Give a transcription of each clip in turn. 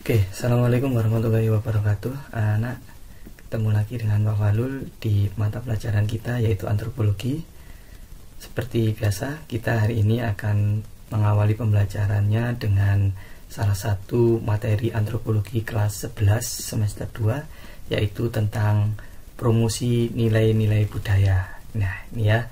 Oke, assalamualaikum warahmatullahi wabarakatuh. Anak, ketemu lagi dengan Pak Falul di mata pelajaran kita yaitu antropologi. Seperti biasa, kita hari ini akan mengawali pembelajarannya dengan salah satu materi antropologi kelas 11 semester 2, yaitu tentang promosi nilai-nilai budaya. Nah, ini ya.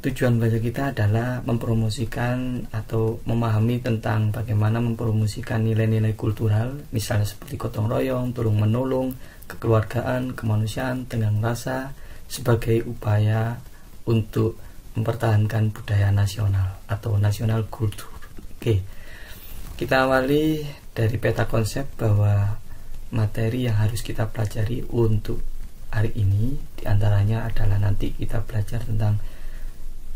Tujuan belajar kita adalah mempromosikan atau memahami tentang bagaimana mempromosikan nilai-nilai kultural, misalnya seperti gotong royong, tulung menolong, kekeluargaan, kemanusiaan, tenggang rasa, sebagai upaya untuk mempertahankan budaya nasional atau nasional kultur. Oke, kita awali dari peta konsep bahwa materi yang harus kita pelajari untuk hari ini diantaranya adalah nanti kita belajar tentang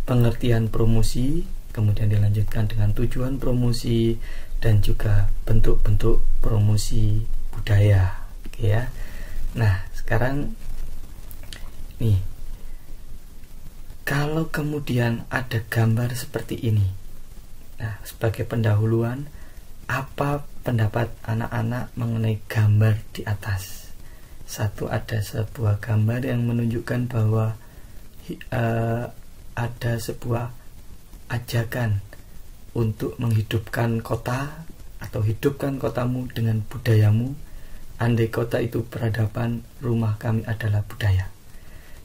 pengertian promosi, kemudian dilanjutkan dengan tujuan promosi dan juga bentuk-bentuk promosi budaya. Oke ya. Nah, sekarang nih, kalau kemudian ada gambar seperti ini, nah, sebagai pendahuluan, apa pendapat anak-anak mengenai gambar di atas? Satu, ada sebuah gambar yang menunjukkan bahwa ada sebuah ajakan untuk menghidupkan kota atau hidupkan kotamu dengan budayamu. Andai kota itu peradaban, rumah kami adalah budaya.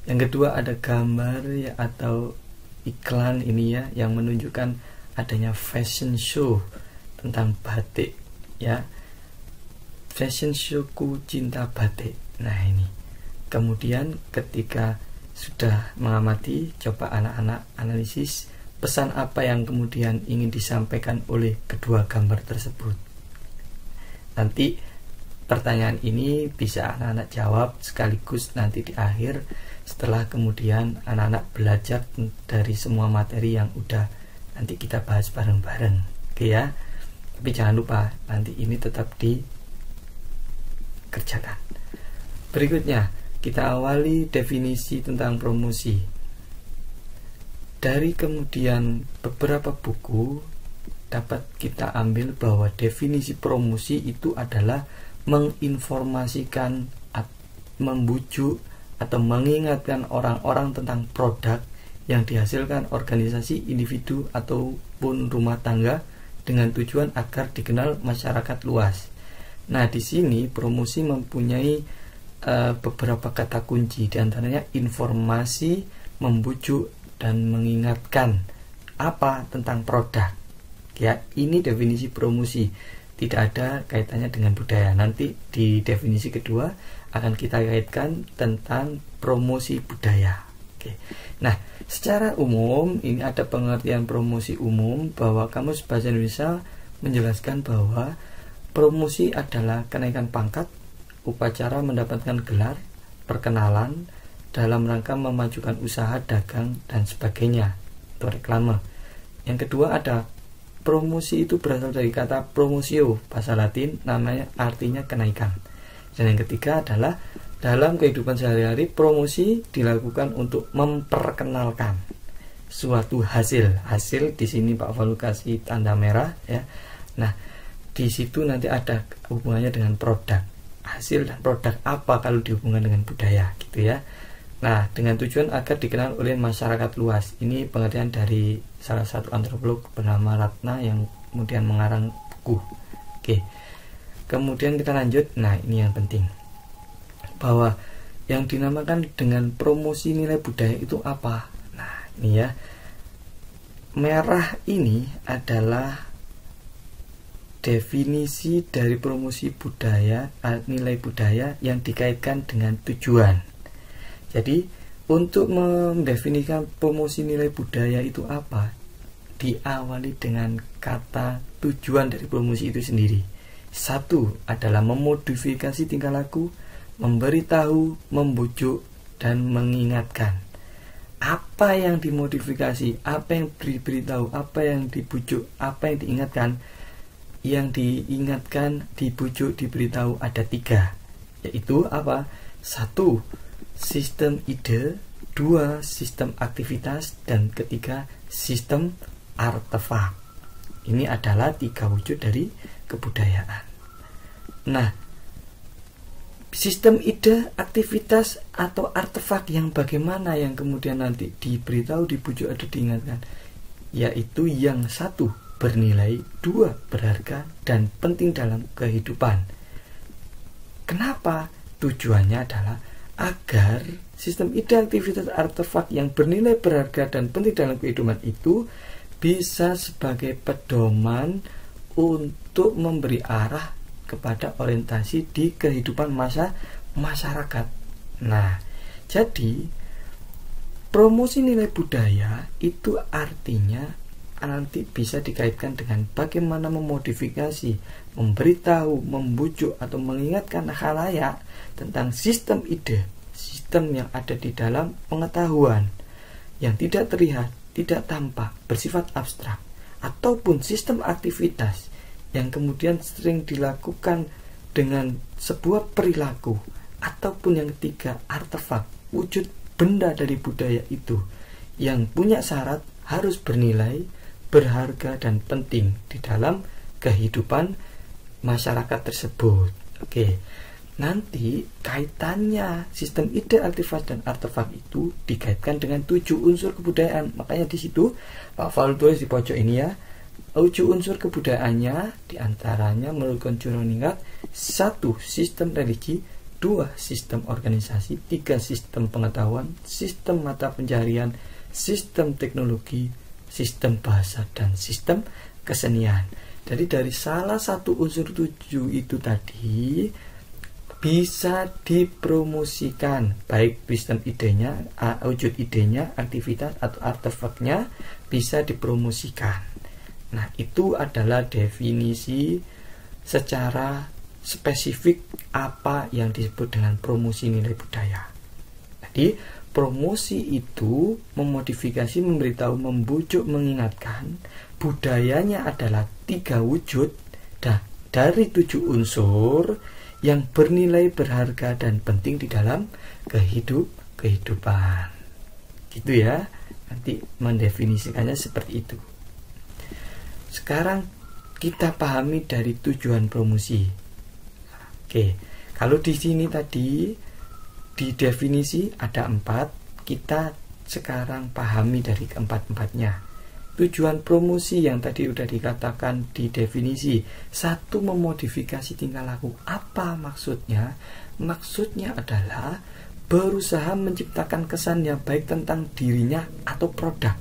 Yang kedua, ada gambar ya, atau iklan ini ya, yang menunjukkan adanya fashion show tentang batik ya. Fashion showku cinta batik. Nah ini. Kemudian ketika sudah mengamati, coba anak-anak analisis pesan apa yang kemudian ingin disampaikan oleh kedua gambar tersebut. Nanti pertanyaan ini bisa anak-anak jawab sekaligus nanti di akhir, setelah kemudian anak-anak belajar dari semua materi yang udah nanti kita bahas bareng-bareng. Oke ya. Tapi jangan lupa nanti ini tetap dikerjakan. Berikutnya kita awali definisi tentang promosi. Dari kemudian beberapa buku dapat kita ambil bahwa definisi promosi itu adalah menginformasikan, membujuk atau mengingatkan orang-orang tentang produk yang dihasilkan organisasi, individu ataupun rumah tangga dengan tujuan agar dikenal masyarakat luas. Nah, di sini promosi mempunyai beberapa kata kunci, diantaranya informasi, membujuk, dan mengingatkan apa tentang produk. Ya, ini definisi promosi, tidak ada kaitannya dengan budaya. Nanti di definisi kedua akan kita kaitkan tentang promosi budaya. Oke. Nah, secara umum ini ada pengertian promosi umum bahwa Kamus Bahasa Indonesia menjelaskan bahwa promosi adalah kenaikan pangkat, upacara mendapatkan gelar, perkenalan dalam rangka memajukan usaha dagang dan sebagainya, itu reklame. Yang kedua ada promosi, itu berasal dari kata promotio, bahasa Latin, namanya artinya kenaikan. Dan yang ketiga adalah dalam kehidupan sehari-hari promosi dilakukan untuk memperkenalkan suatu hasil. Hasil di sini Pak Falu kasih tanda merah ya. Nah, di situ nanti ada hubungannya dengan produk. Hasil dan produk apa kalau dihubungkan dengan budaya gitu ya. Nah, dengan tujuan agar dikenal oleh masyarakat luas. Ini pengertian dari salah satu antropolog bernama Ratna yang kemudian mengarang buku. Oke. Kemudian kita lanjut. Nah, ini yang penting. Bahwa yang dinamakan dengan promosi nilai budaya itu apa? Nah, ini ya. Merah ini adalah definisi dari promosi budaya, nilai budaya yang dikaitkan dengan tujuan. Jadi, untuk mendefinisikan promosi nilai budaya itu apa? Diawali dengan kata tujuan dari promosi itu sendiri. Satu adalah memodifikasi tingkah laku, memberitahu, membujuk, dan mengingatkan. Apa yang dimodifikasi, apa yang diberitahu, apa yang dibujuk, apa yang diingatkan. Yang diingatkan, dibujuk, diberitahu ada 3, yaitu apa? 1, sistem ide, 2, sistem aktivitas, dan ketiga, sistem artefak. Ini adalah 3 wujud dari kebudayaan. Nah, sistem ide, aktivitas atau artefak yang bagaimana yang kemudian nanti diberitahu, dibujuk atau diingatkan, yaitu yang satu bernilai, dua berharga dan penting dalam kehidupan. Kenapa? Tujuannya adalah agar sistem ide, aktivitas, artefak yang bernilai, berharga dan penting dalam kehidupan itu bisa sebagai pedoman untuk memberi arah kepada orientasi di kehidupan masyarakat. Nah, jadi promosi nilai budaya itu artinya nanti bisa dikaitkan dengan bagaimana memodifikasi, memberitahu, membujuk atau mengingatkan khalayak tentang sistem ide, sistem yang ada di dalam pengetahuan yang tidak terlihat, tidak tampak, bersifat abstrak, ataupun sistem aktivitas yang kemudian sering dilakukan dengan sebuah perilaku, ataupun yang ketiga artefak, wujud benda dari budaya itu yang punya syarat harus bernilai, berharga dan penting di dalam kehidupan masyarakat tersebut. Oke. Nanti kaitannya sistem ide, aktivitas dan artefak itu dikaitkan dengan 7 unsur kebudayaan. Makanya di situ Pak Faul tulis di pojok ini ya. 7 unsur kebudayaannya diantaranya menurut Konjuroningrat: 1. Sistem religi, 2. Sistem organisasi, 3. Sistem pengetahuan, sistem mata pencaharian, sistem teknologi, sistem bahasa dan sistem kesenian. Jadi dari salah satu unsur 7 itu tadi bisa dipromosikan, baik sistem idenya, wujud idenya, aktivitas atau artefaknya bisa dipromosikan. Nah, itu adalah definisi secara spesifik apa yang disebut dengan promosi nilai budaya. Jadi promosi itu memodifikasi, memberitahu, membujuk, mengingatkan. Budayanya adalah 3 wujud dari 7 unsur yang bernilai, berharga dan penting di dalam kehidupan. Gitu ya. Nanti mendefinisikannya seperti itu. Sekarang kita pahami dari tujuan promosi. Oke, kalau di sini tadi di definisi ada 4, kita sekarang pahami dari keempat-empatnya. Tujuan promosi yang tadi sudah dikatakan di definisi: 1. Memodifikasi tingkah laku. Apa maksudnya? Maksudnya adalah berusaha menciptakan kesan yang baik tentang dirinya atau produk.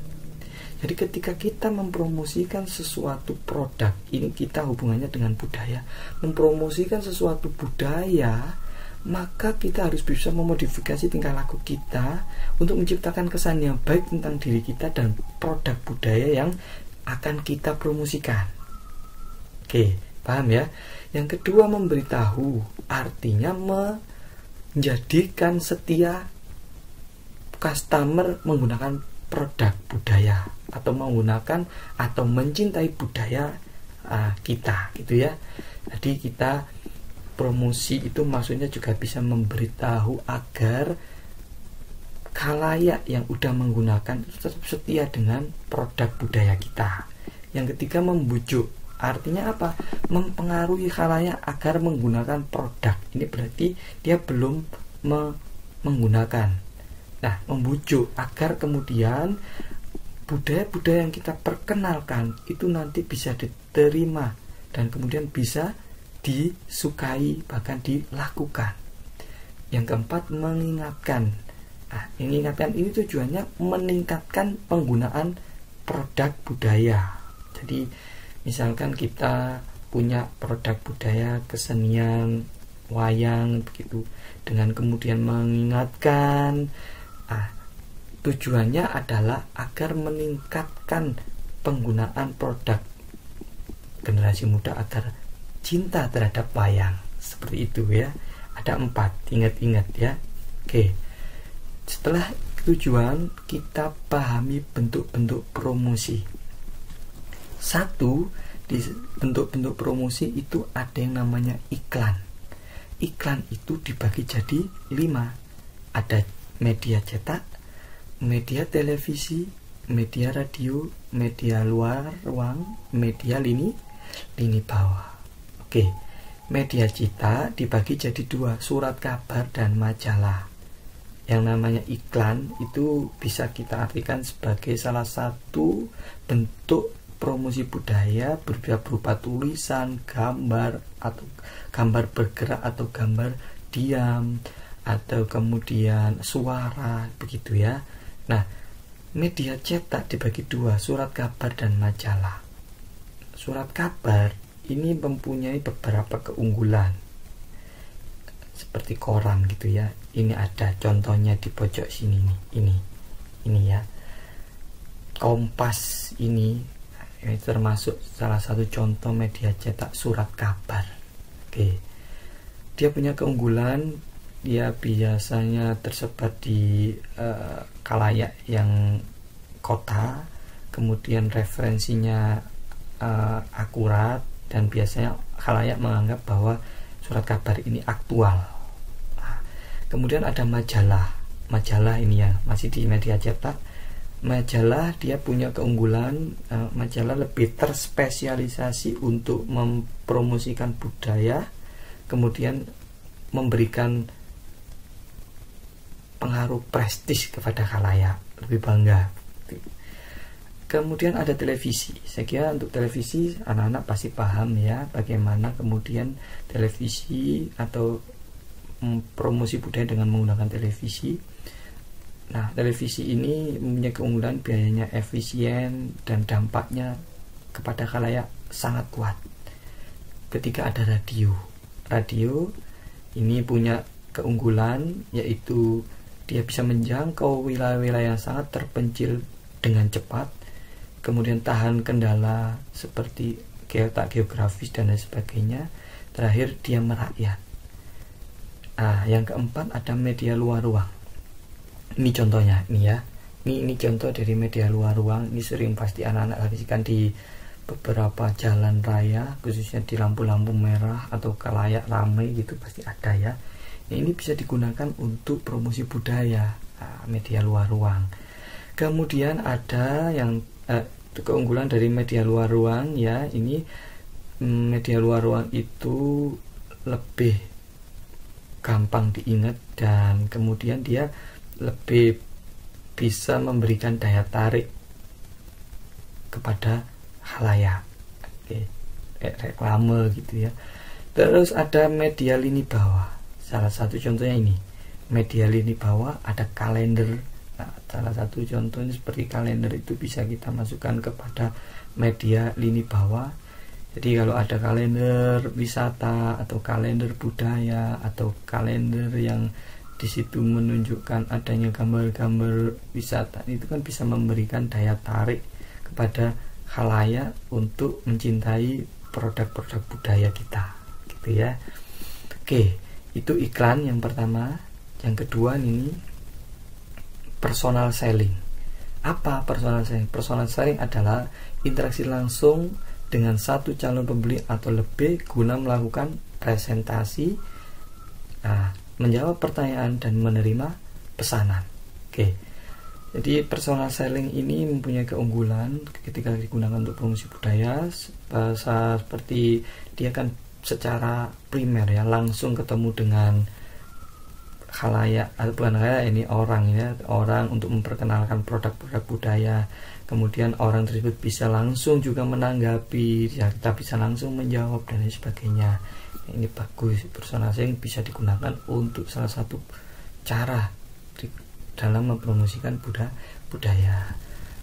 Jadi ketika kita mempromosikan sesuatu produk, ini kita hubungannya dengan budaya, mempromosikan sesuatu budaya, maka kita harus bisa memodifikasi tingkah laku kita untuk menciptakan kesan yang baik tentang diri kita dan produk budaya yang akan kita promosikan. Oke, paham ya? Yang kedua, memberitahu, artinya menjadikan setia customer menggunakan produk budaya atau menggunakan atau mencintai budaya kita, gitu ya. Jadi kita promosi itu maksudnya juga bisa memberitahu agar khalayak yang udah menggunakan tetap setia dengan produk budaya kita. Yang ketiga, membujuk, artinya apa? Mempengaruhi khalayak agar menggunakan produk. Ini berarti dia belum menggunakan. Nah, membujuk agar kemudian budaya-budaya yang kita perkenalkan itu nanti bisa diterima dan kemudian bisa disukai, bahkan dilakukan. Yang keempat, mengingatkan. Nah, mengingatkan ini tujuannya meningkatkan penggunaan produk budaya. Jadi misalkan kita punya produk budaya kesenian, wayang begitu, dengan kemudian mengingatkan, tujuannya adalah agar meningkatkan penggunaan produk generasi muda agar cinta terhadap wayang, seperti itu ya. Ada 4, ingat-ingat ya. Oke, setelah tujuan, kita pahami bentuk-bentuk promosi. 1, di bentuk-bentuk promosi itu ada yang namanya iklan. Iklan itu dibagi jadi 5. Ada media cetak, media televisi, media radio, media luar ruang, media lini bawah. Oke, media cetak dibagi jadi dua, surat kabar dan majalah. Yang namanya iklan itu bisa kita artikan sebagai salah satu bentuk promosi budaya berupa tulisan, gambar, atau gambar bergerak atau gambar diam, atau kemudian suara, begitu ya. Nah, media cetak dibagi dua, surat kabar dan majalah. Surat kabar ini mempunyai beberapa keunggulan seperti koran gitu ya. Ini ada contohnya di pojok sini nih. Ini ya. Kompas ini termasuk salah satu contoh media cetak surat kabar. Oke. Dia punya keunggulan, dia biasanya tersebar di khalayak yang kota, kemudian referensinya akurat, dan biasanya khalayak menganggap bahwa surat kabar ini aktual. Nah, kemudian ada majalah ini ya, masih di media cetak. Majalah dia punya keunggulan, majalah lebih terspesialisasi untuk mempromosikan budaya, kemudian memberikan pengaruh prestis kepada khalayak, lebih bangga. Kemudian ada televisi. Saya kira untuk televisi anak-anak pasti paham ya, bagaimana kemudian televisi atau promosi budaya dengan menggunakan televisi. Nah, televisi ini mempunyai keunggulan, biayanya efisien dan dampaknya kepada khalayak sangat kuat. Ketika ada radio ini punya keunggulan, yaitu dia bisa menjangkau wilayah-wilayah yang sangat terpencil dengan cepat, kemudian tahan kendala seperti letak geografis dan lain sebagainya. Terakhir, dia merakyat. Nah, yang keempat ada media luar ruang. Ini contohnya, ini ya. Ini contoh dari media luar ruang. Ini sering pasti anak-anak saksikan di beberapa jalan raya, khususnya di lampu-lampu merah atau khalayak ramai gitu pasti ada ya. Ini bisa digunakan untuk promosi budaya, media luar ruang. Kemudian ada yang keunggulan dari media luar ruang ya, ini media luar ruang itu lebih gampang diingat dan kemudian dia lebih bisa memberikan daya tarik kepada khalayak. Reklame gitu ya. Terus ada media lini bawah. Salah satu contohnya ini, media lini bawah ada kalender. Nah, salah satu contohnya seperti kalender itu bisa kita masukkan kepada media lini bawah. Jadi kalau ada kalender wisata atau kalender budaya atau kalender yang di situ menunjukkan adanya gambar-gambar wisata, itu kan bisa memberikan daya tarik kepada khalayak untuk mencintai produk-produk budaya kita, gitu ya. Oke, itu iklan yang pertama. Yang kedua ini personal selling. Apa personal selling? Personal selling adalah interaksi langsung dengan satu calon pembeli atau lebih guna melakukan presentasi, menjawab pertanyaan dan menerima pesanan. Oke. Jadi personal selling ini mempunyai keunggulan ketika digunakan untuk promosi budaya, seperti dia kan secara primer ya, langsung ketemu dengan khalayak atau bukan khalayak, ini orang ya, orang untuk memperkenalkan produk-produk budaya. Kemudian orang tersebut bisa langsung juga menanggapi, ya, kita bisa langsung menjawab dan lain sebagainya. Ini bagus, personal selling bisa digunakan untuk salah satu cara dalam mempromosikan budaya.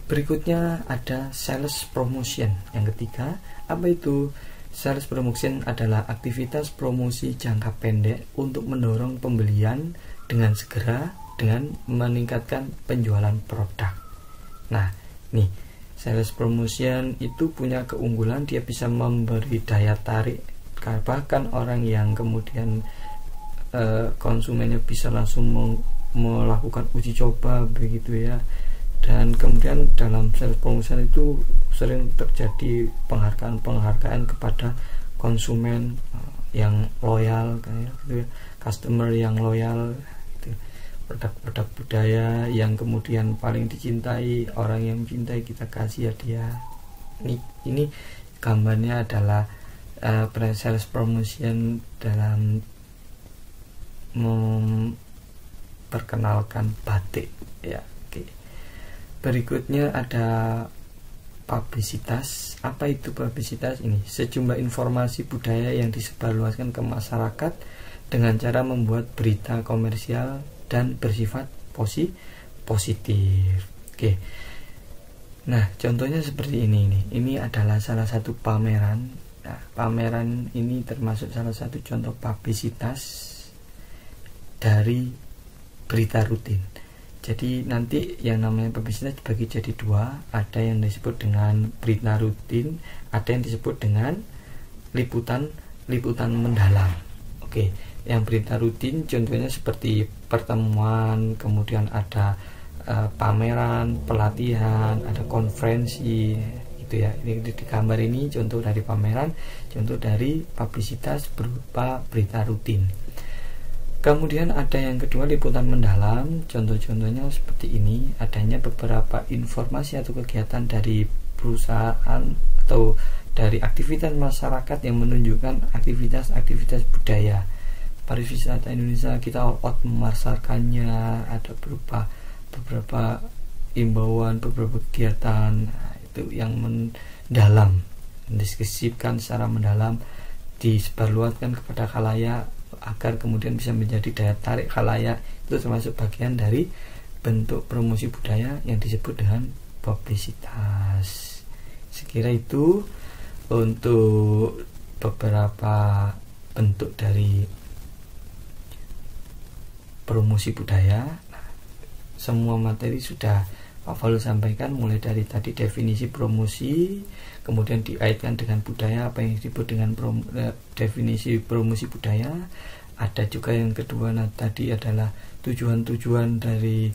Berikutnya ada sales promotion. Yang ketiga, apa itu? Sales promotion adalah aktivitas promosi jangka pendek untuk mendorong pembelian dengan segera dengan meningkatkan penjualan produk. Nah, nih, sales promotion itu punya keunggulan, dia bisa memberi daya tarik, bahkan orang yang kemudian konsumennya bisa langsung melakukan uji coba begitu ya. Dan kemudian dalam sales promotion itu sering terjadi penghargaan kepada konsumen yang loyal, kayak gitu ya, customer yang loyal gitu. Produk-produk budaya yang kemudian paling dicintai, orang yang mencintai kita kasih hadiah. Ini gambarnya adalah sales promotion dalam memperkenalkan batik ya. Oke. Berikutnya ada publisitas. Apa itu publisitas? Ini sejumlah informasi budaya yang disebarluaskan ke masyarakat dengan cara membuat berita komersial dan bersifat positif. Oke. Nah, contohnya seperti ini nih. Ini adalah salah satu pameran. Nah, pameran ini termasuk salah satu contoh publisitas dari berita rutin. Jadi nanti yang namanya publisitas dibagi jadi dua. Ada yang disebut dengan berita rutin, ada yang disebut dengan liputan mendalam. Oke, yang berita rutin contohnya seperti pertemuan, kemudian ada pameran, pelatihan, ada konferensi gitu ya. Ini di gambar ini contoh dari pameran, contoh dari publisitas berupa berita rutin. Kemudian ada yang kedua liputan mendalam. Contoh-contohnya seperti ini, adanya beberapa informasi atau kegiatan dari perusahaan atau dari aktivitas masyarakat yang menunjukkan aktivitas budaya. Pariwisata Indonesia kita out memasarkannya, ada beberapa imbauan, beberapa kegiatan. Nah, itu yang mendalam, mendiskusikan secara mendalam, disebarluaskan kepada khalayak agar kemudian bisa menjadi daya tarik khalayak. Itu termasuk bagian dari bentuk promosi budaya yang disebut dengan publisitas. Sekira itu untuk beberapa bentuk dari promosi budaya. Nah, semua materi sudah Pak Falu sampaikan, mulai dari tadi definisi promosi, kemudian dikaitkan dengan budaya, apa yang disebut dengan definisi promosi budaya. Ada juga yang kedua tadi adalah tujuan-tujuan dari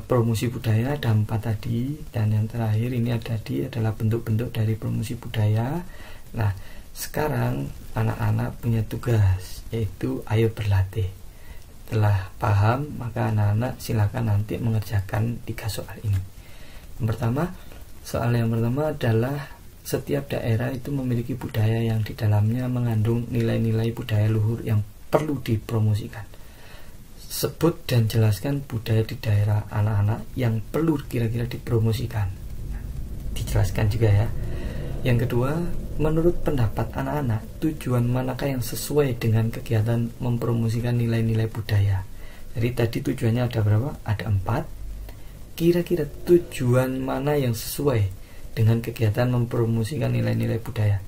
promosi budaya, ada 4 tadi, dan yang terakhir ini adalah bentuk-bentuk dari promosi budaya. Nah, sekarang anak-anak punya tugas, yaitu ayo berlatih. Setelah paham, maka anak-anak silakan nanti mengerjakan 3 soal ini. Soal yang pertama adalah setiap daerah itu memiliki budaya yang di dalamnya mengandung nilai-nilai budaya luhur yang perlu dipromosikan. Sebut dan jelaskan budaya di daerah anak-anak yang perlu kira-kira dipromosikan. Dijelaskan juga ya. Yang kedua, menurut pendapat anak-anak, tujuan manakah yang sesuai dengan kegiatan mempromosikan nilai-nilai budaya? Jadi tadi tujuannya ada berapa? Ada 4. Kira-kira tujuan mana yang sesuai dengan kegiatan mempromosikan nilai-nilai budaya?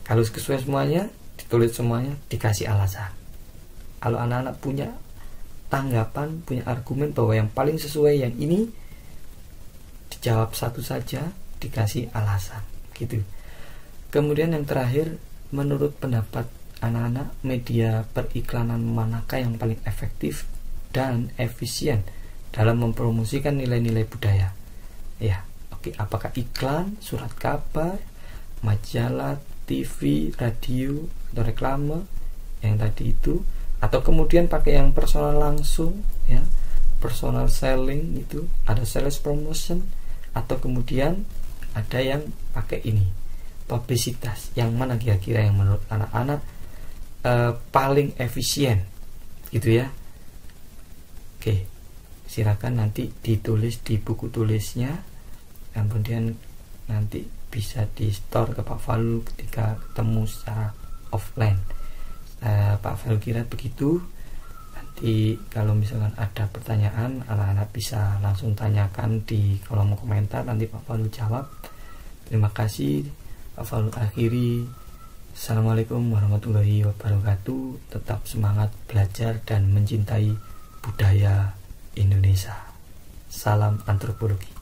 Kalau sesuai semuanya, ditulis semuanya, dikasih alasan. Kalau anak-anak punya tanggapan, punya argumen bahwa yang paling sesuai yang ini, dijawab satu saja, dikasih alasan gitu. Kemudian yang terakhir, menurut pendapat anak-anak, media periklanan manakah yang paling efektif dan efisien dalam mempromosikan nilai-nilai budaya? Ya, oke. Apakah iklan, surat kabar, majalah, TV, radio, atau reklame yang tadi itu, atau kemudian pakai yang personal langsung ya, personal selling itu, ada sales promotion, atau kemudian ada yang pakai ini, publisitas. Yang mana kira-kira yang menurut anak-anak paling efisien gitu ya? Oke, silakan nanti ditulis di buku tulisnya, kemudian nanti bisa di store ke Pak Falu ketika ketemu secara offline. Pak Falu kira begitu. Nanti kalau misalkan ada pertanyaan, anak-anak bisa langsung tanyakan di kolom komentar, nanti Pak Falu jawab. Terima kasih. Pak Falu akhiri. Assalamualaikum warahmatullahi wabarakatuh. Tetap semangat belajar dan mencintai budaya Indonesia. Salam antropologi.